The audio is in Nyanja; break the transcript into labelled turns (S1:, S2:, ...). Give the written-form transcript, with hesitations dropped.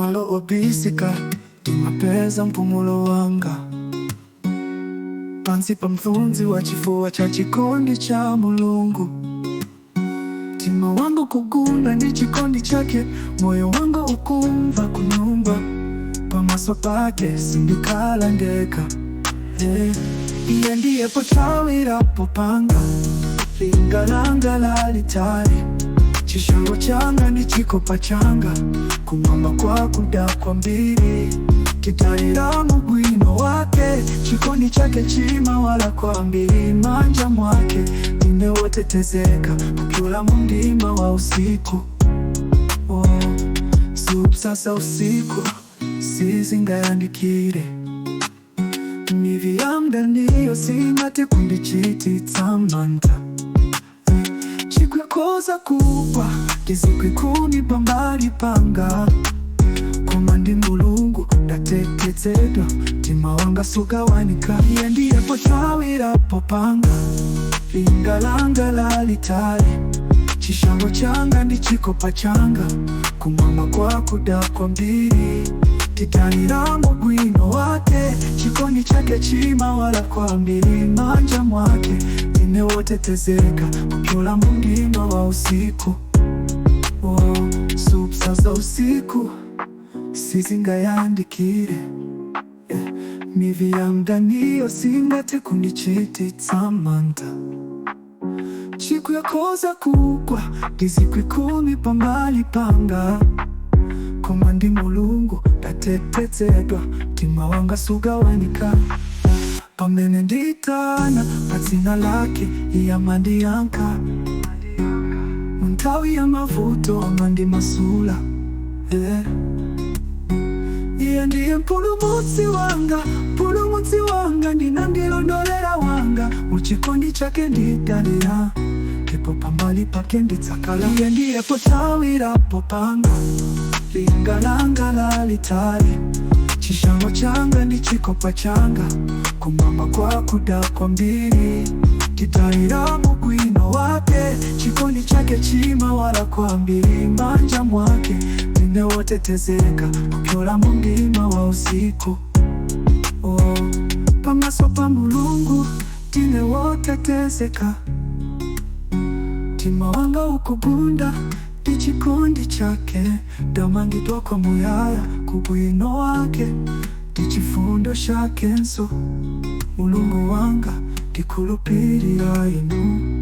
S1: malo obisika timapeza mpumulo wanga pansi pa mthunzi wa chifuwa cha chikondi cha Mulungu. Mtima wangu kugunda ndi chikondi chake, moyo wangu ukumva kunyumba pamaso pake sindikala ndeka. Iye ndiye potawirapo panga linga langa lalitali, chishango changa ndi chikopa changa kumwamba kwa kuda kwa mbili, kitalira mugwino wake chikondi chake chima wala kwa mbili manja mwake nimewotetezeka ukiula mundima wa usiku. Sasa usiku sizingayandikire mivi yamda niyo singate kundichititsamanta chikwekoza kupwa kizikwikuni pambali panga koma ndi Mulungu ndatetetedwa mtima wanga sugawanika. Iye ndiye potawirapo panga linga langa lalitali, chishango changa ndi chikopa changa kumwamba kwa kuda kwa mbili, titalira mugwino wake chikondi chake chima wala kwa mbili manja mwake nimewotetezeka ukiula mundima wa usiku. Sasa usiku sizingayandikire mivi yamda niyo singate kundichititsamanta chikwekoza kugwa kizikwikumi pambali panga koma ndi Mulungu ndatetetedwa mtima wanga sugawanika. Pamene nditana padzina lake iye amandiyankha, munthawi ya mavuto amandimasula. Iye ndiye mpulumutsi wanga ndinandilondolera wanga muchikondi chake ndidalira ndipo pambali pake nditsakala. Iye ndiye potawirapo panga linga langa lalitali, chishango changa ndi chikopa changa kumwamba kwa kuda kwa mbili, titalira mugwino wake chikondi chake chima wala kwa mbili manja mwake nimewotetezeka ukiula mundima wa usiku. Pamaso pa Mulungu tinewotetezeka, mtima wanga ukugunda ndi chikondi chake ndamangidwa kwa muyaya kubwino wake ndi chifundo shakenso. Mulungu wanga ndikulupirira inu.